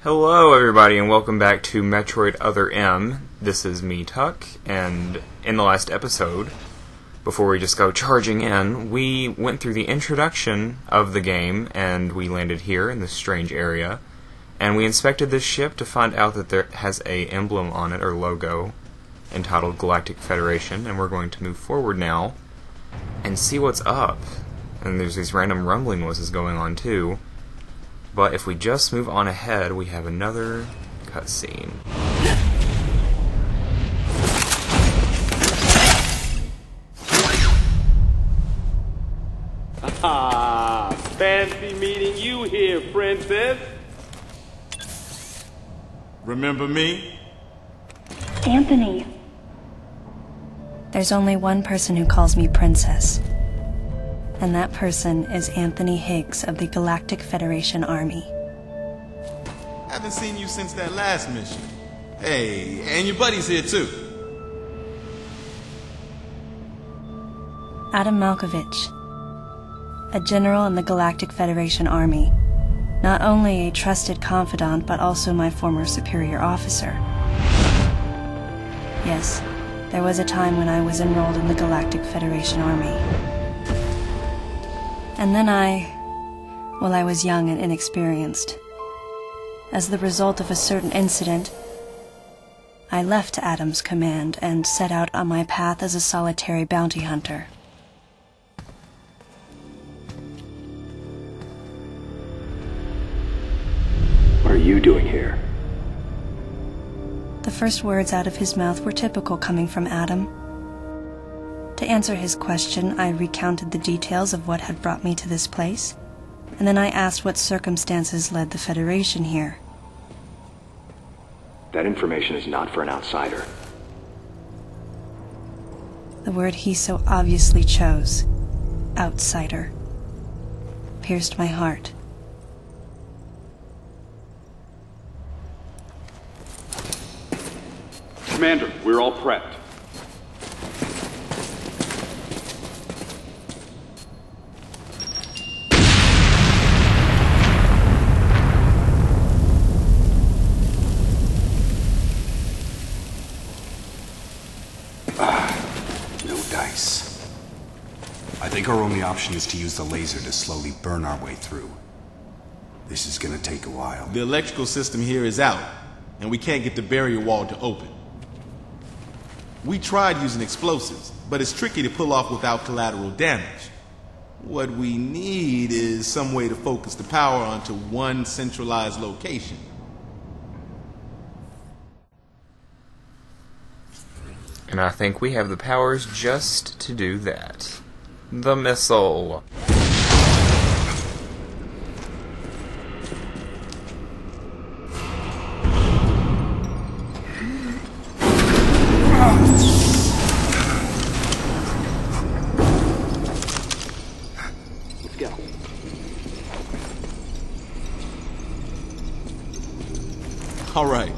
Hello everybody and welcome back to Metroid Other M. This is me, Tuck, and in the last episode, before we just go charging in, we went through the introduction of the game and we landed here in this strange area, and we inspected this ship to find out that there has a emblem on it, or logo, entitled Galactic Federation, and we're going to move forward now and see what's up. And there's these random rumbling noises going on too. But if we just move on ahead, we have another cutscene. Ah, fancy meeting you here, princess. Remember me? Anthony. There's only one person who calls me princess. And that person is Anthony Higgs of the Galactic Federation Army. Haven't seen you since that last mission. Hey, and your buddy's here too. Adam Malkovich, a general in the Galactic Federation Army. Not only a trusted confidant, but also my former superior officer. Yes, there was a time when I was enrolled in the Galactic Federation Army. And then I was young and inexperienced. As the result of a certain incident, I left Adam's command and set out on my path as a solitary bounty hunter. What are you doing here? The first words out of his mouth were typical coming from Adam. To answer his question, I recounted the details of what had brought me to this place, and then I asked what circumstances led the Federation here. That information is not for an outsider. The word he so obviously chose, outsider, pierced my heart. Commander, we're all prepped. No dice. I think our only option is to use the laser to slowly burn our way through. This is gonna take a while. The electrical system here is out, and we can't get the barrier wall to open. We tried using explosives, but it's tricky to pull off without collateral damage. What we need is some way to focus the power onto one centralized location. And I think we have the powers just to do that. The missile. Let's go. All right.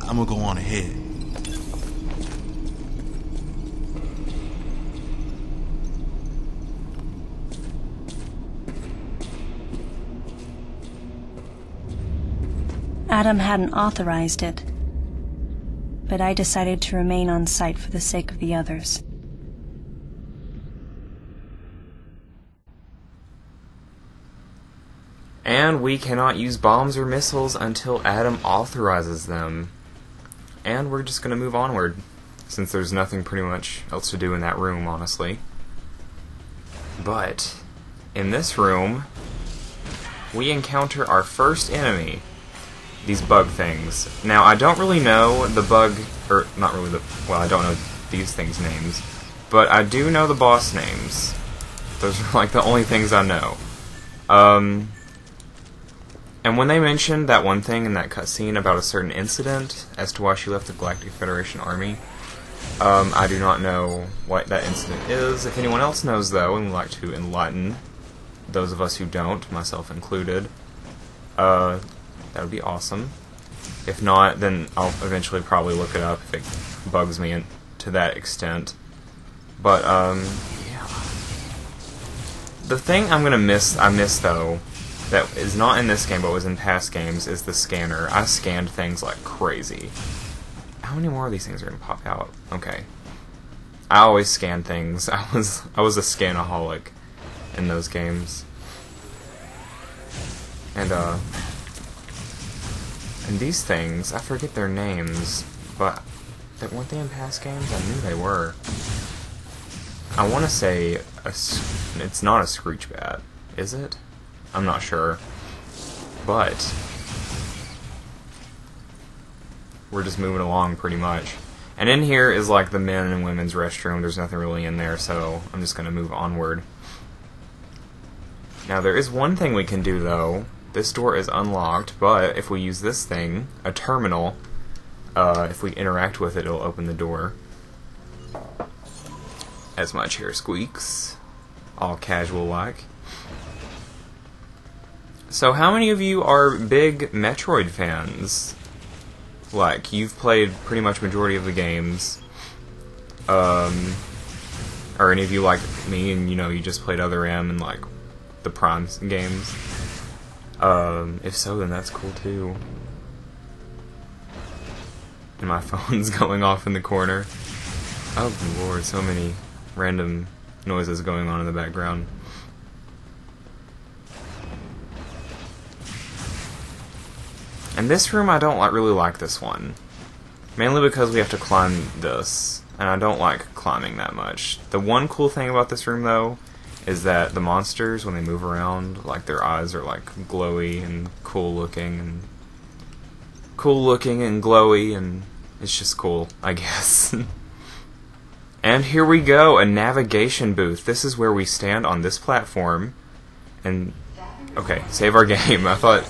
I'm gonna go on ahead. Adam hadn't authorized it, but I decided to remain on site for the sake of the others. And we cannot use bombs or missiles until Adam authorizes them. And we're just going to move onward, since there's nothing pretty much else to do in that room, honestly. But in this room, we encounter our first enemy. These bug things. Now, I don't really know the bug, or not really well, I don't know these things' names, but I do know the boss names. Those are like the only things I know. And when they mentioned that one thing in that cutscene about a certain incident as to why she left the Galactic Federation Army, I do not know what that incident is. If anyone else knows, though, and would like to enlighten those of us who don't, myself included, that would be awesome. If not, then I'll eventually probably look it up if it bugs me to that extent. But, yeah. The thing I miss though, that is not in this game but was in past games is the scanner. I scanned things like crazy. How many more of these things are going to pop out? Okay. I always scan things. I was a scanaholic in those games. And these things, I forget their names, but weren't they in past games? I knew they were. I want to say it's not a screech bat, is it? I'm not sure. But we're just moving along pretty much. And in here is like the men and women's restroom. There's nothing really in there, so I'm just going to move onward. Now there is one thing we can do though. This door is unlocked, but if we use this thing, a terminal, if we interact with it, it'll open the door. As my chair squeaks, all casual-like. So how many of you are big Metroid fans? Like, you've played pretty much majority of the games. Are any of you like me and, you know, you just played Other M and, like, the Prime games? If so, then that's cool too. And my phone's going off in the corner. Oh lord, so many random noises going on in the background. And this room, I don't really like this one. Mainly because we have to climb this, and I don't like climbing that much. The one cool thing about this room, though, is that the monsters, when they move around, like, their eyes are, like, glowy and cool looking, and glowy, and it's just cool, I guess. And here we go, a navigation booth. This is where we stand on this platform, and, okay, save our game. I thought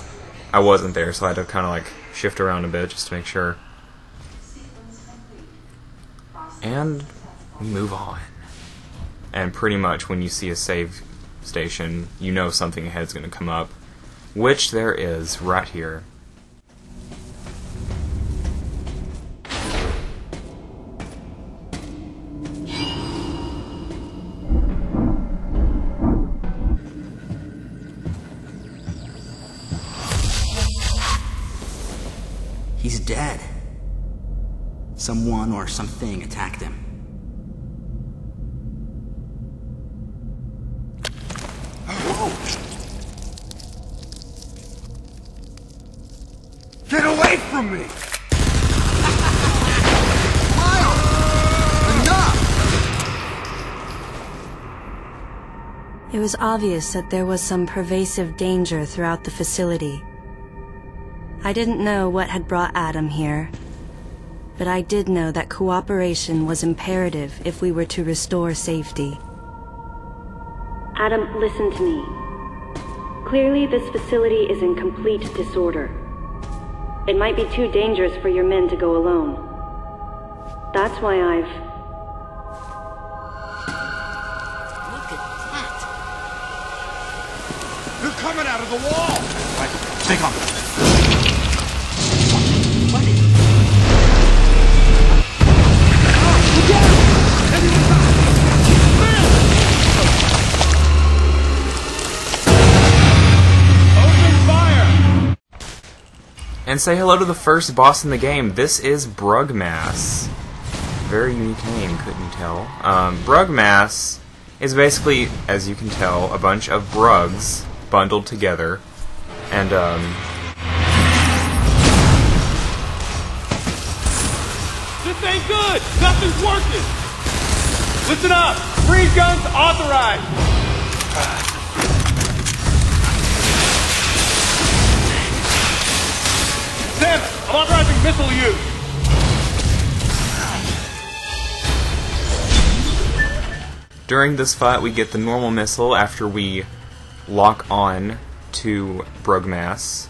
I wasn't there, so I had to kind of, like, shift around a bit just to make sure. And we move on. And pretty much when you see a save station, you know something ahead is going to come up, which there is right here. He's dead. Someone or something attacked him. Get away from me! It was obvious that there was some pervasive danger throughout the facility. I didn't know what had brought Adam here, but I did know that cooperation was imperative if we were to restore safety. Adam, listen to me. Clearly, this facility is in complete disorder. It might be too dangerous for your men to go alone. That's why I've... Look at that! They're coming out of the wall! Right, stay calm. What? And say hello to the first boss in the game. This is Brugmass. Very unique name, couldn't you tell? Brugmass is basically, as you can tell, a bunch of Brugs bundled together. And, This ain't good! Nothing's working! Listen up! Freeze guns authorized! Sam, I'm authorizing missile use! during this fight, we get the normal missile after we lock on to Brugmass,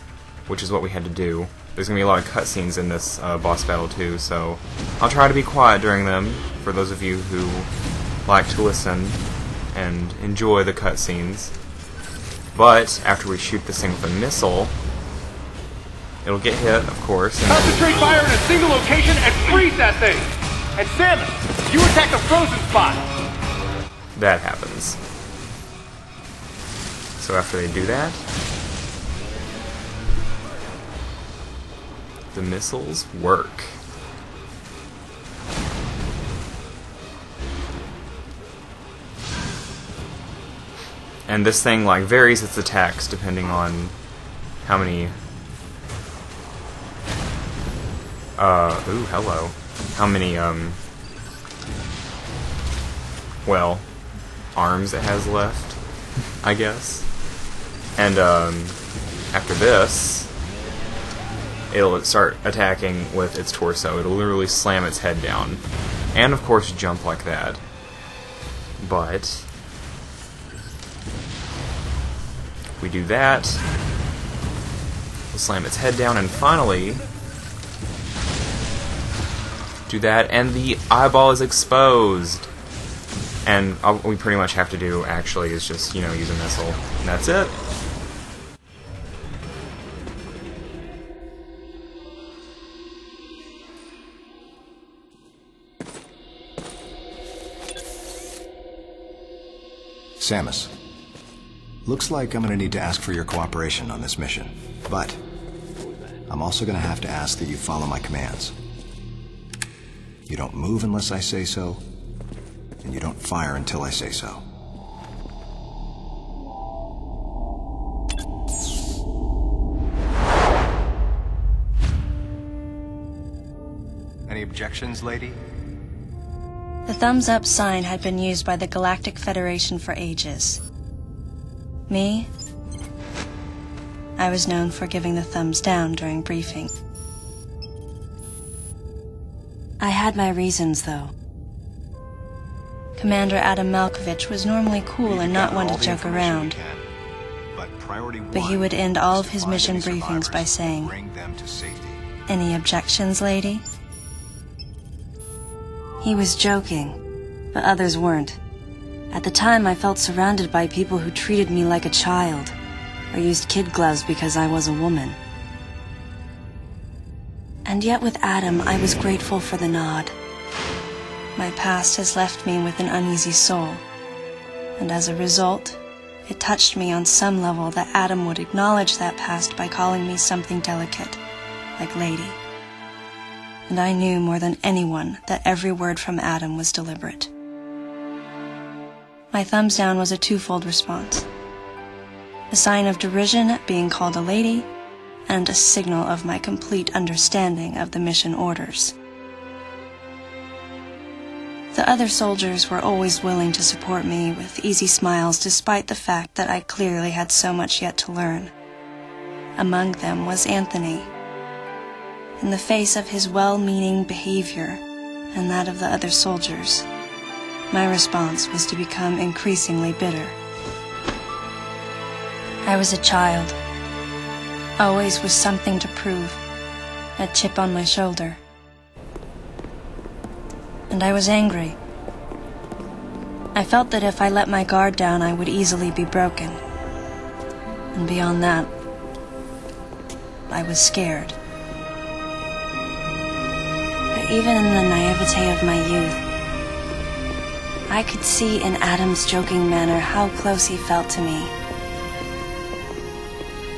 which is what we had to do. There's going to be a lot of cutscenes in this boss battle too, so I'll try to be quiet during them for those of you who like to listen and enjoy the cutscenes. But after we shoot this thing with a missile, it'll get hit, of course. And Concentrate fire in a single location and freeze that thing! And Samus, you attack the frozen spot! that happens. So after they do that, The missiles work. And this thing, like, varies its attacks depending on how many... ooh, hello. How many, well, arms it has left, I guess. And, after this, it'll start attacking with its torso. It'll literally slam its head down. And, of course, jump like that. But... we do that. We'll slam its head down, and finally... do that, and the eyeball is exposed. And all we pretty much have to do, actually, is just, you know, use a missile. And that's it. Samus, looks like I'm gonna need to ask for your cooperation on this mission, but I'm also gonna have to ask that you follow my commands. You don't move unless I say so, and you don't fire until I say so. Any objections, lady? The thumbs up sign had been used by the Galactic Federation for ages. Me? I was known for giving the thumbs down during briefing. I had my reasons, though. Commander Adam Malkovich was normally cool and not one to joke around. But he would end all of his mission briefings by saying, "Any objections, lady?" He was joking, but others weren't. At the time, I felt surrounded by people who treated me like a child, or used kid gloves because I was a woman. And yet with Adam, I was grateful for the nod. My past has left me with an uneasy soul, and as a result, it touched me on some level that Adam would acknowledge that past by calling me something delicate, like lady. And I knew more than anyone that every word from Adam was deliberate. My thumbs down was a twofold response. A sign of derision at being called a lady, and a signal of my complete understanding of the mission orders. The other soldiers were always willing to support me with easy smiles despite the fact that I clearly had so much yet to learn. Among them was Anthony. In the face of his well-meaning behavior and that of the other soldiers, my response was to become increasingly bitter. I was a child, always with something to prove, a chip on my shoulder. And I was angry. I felt that if I let my guard down, I would easily be broken. And beyond that, I was scared. But even in the naivete of my youth, I could see in Adam's joking manner how close he felt to me.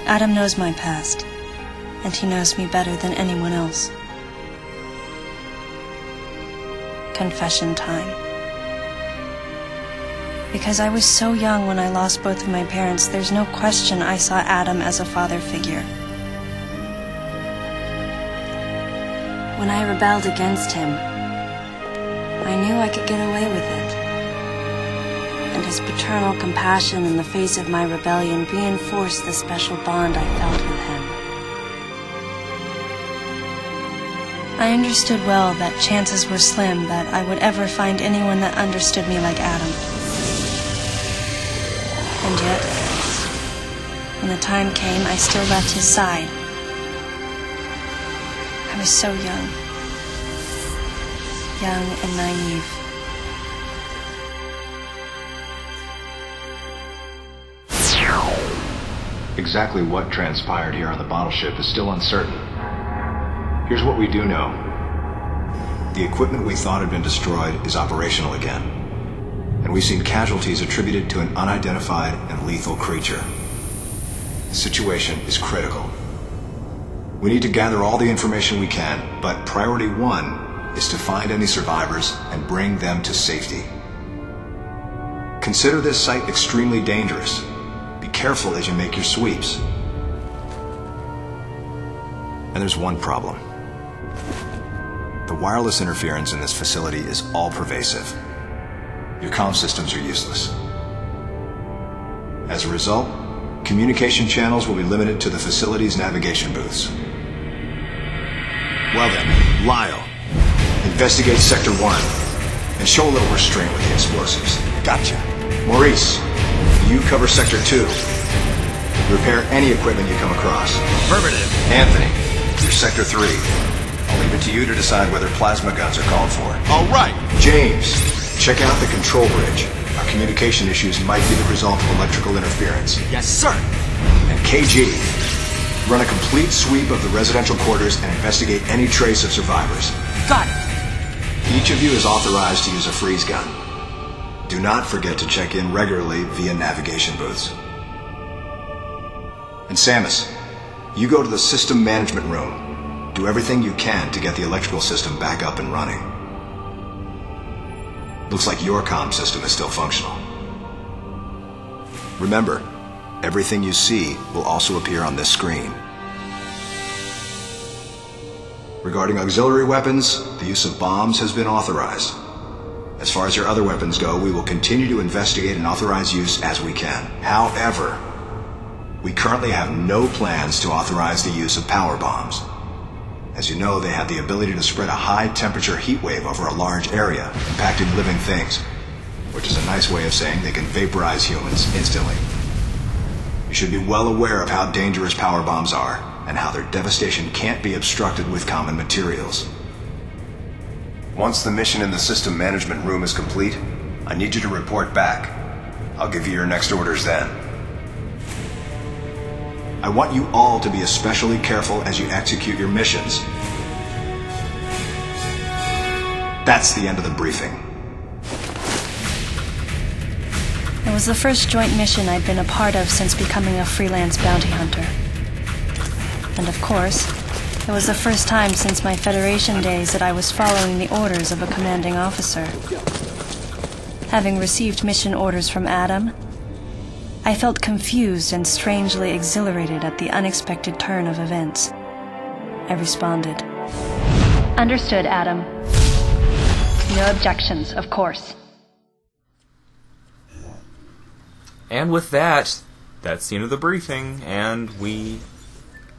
Adam knows my past, and he knows me better than anyone else. Confession time. Because I was so young when I lost both of my parents, there's no question I saw Adam as a father figure. When I rebelled against him, I knew I could get away with it. And his paternal compassion in the face of my rebellion reinforced the special bond I felt with him. I understood well that chances were slim that I would ever find anyone that understood me like Adam. And yet, when the time came, I still left his side. I was so young and naive. Exactly what transpired here on the bottle ship is still uncertain. Here's what we do know. The equipment we thought had been destroyed is operational again. And we've seen casualties attributed to an unidentified and lethal creature. The situation is critical. We need to gather all the information we can, but priority one is to find any survivors and bring them to safety. Consider this site extremely dangerous. Be careful as you make your sweeps. And there's one problem. The wireless interference in this facility is all-pervasive. Your comm systems are useless. As a result, communication channels will be limited to the facility's navigation booths. Well then, Lyle, investigate Sector 1 and show a little restraint with the explosives. Gotcha. Maurice, you cover Sector 2. Repair any equipment you come across. Affirmative. Anthony, you're Sector 3. I'll leave it to you to decide whether plasma guns are called for. All right. James, check out the control bridge. Our communication issues might be the result of electrical interference. Yes, sir. And KG, run a complete sweep of the residential quarters and investigate any trace of survivors. Got it. Each of you is authorized to use a freeze gun. Do not forget to check in regularly via navigation booths. And Samus, you go to the system management room. Do everything you can to get the electrical system back up and running. Looks like your comm system is still functional. Remember, everything you see will also appear on this screen. Regarding auxiliary weapons, the use of bombs has been authorized. As far as your other weapons go, we will continue to investigate and authorize use as we can. However, we currently have no plans to authorize the use of power bombs. As you know, they have the ability to spread a high-temperature heat wave over a large area, impacting living things, which is a nice way of saying they can vaporize humans instantly. You should be well aware of how dangerous power bombs are, and how their devastation can't be obstructed with common materials. Once the mission in the system management room is complete, I need you to report back. I'll give you your next orders then. I want you all to be especially careful as you execute your missions. That's the end of the briefing. It was the first joint mission I'd been a part of since becoming a freelance bounty hunter. And of course, it was the first time since my Federation days that I was following the orders of a commanding officer. Having received mission orders from Adam, I felt confused and strangely exhilarated at the unexpected turn of events. I responded. Understood, Adam. No objections, of course. And with that, that's the end of the briefing, and we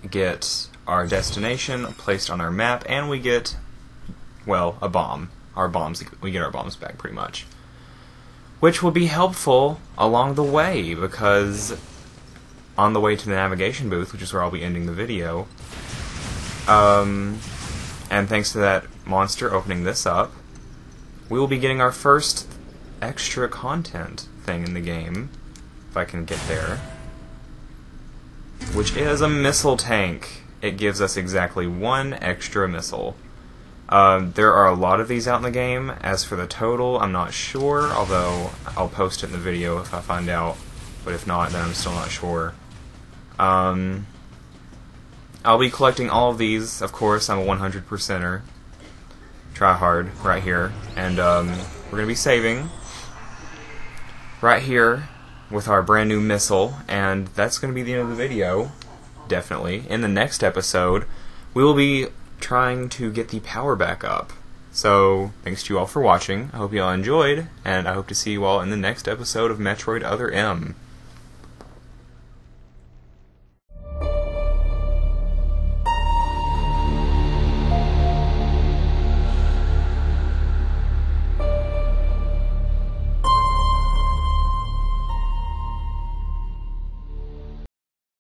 get our destination placed on our map, and we get, well, a bomb. Our bombs, we get our bombs back, pretty much. Which will be helpful along the way, because on the way to the navigation booth, which is where I'll be ending the video, and thanks to that monster opening this up, we will be getting our first extra content thing in the game, if I can get there, which is a missile tank. It gives us exactly one extra missile. There are a lot of these out in the game. As for the total, I'm not sure, although I'll post it in the video if I find out, but if not, then I'm still not sure. I'll be collecting all of these, of course. I'm a 100%er. Try hard, right here. And we're going to be saving right here with our brand new missile, and that's going to be the end of the video, definitely. In the next episode, we will be trying to get the power back up. So, thanks to you all for watching. I hope you all enjoyed, and I hope to see you all in the next episode of Metroid Other M.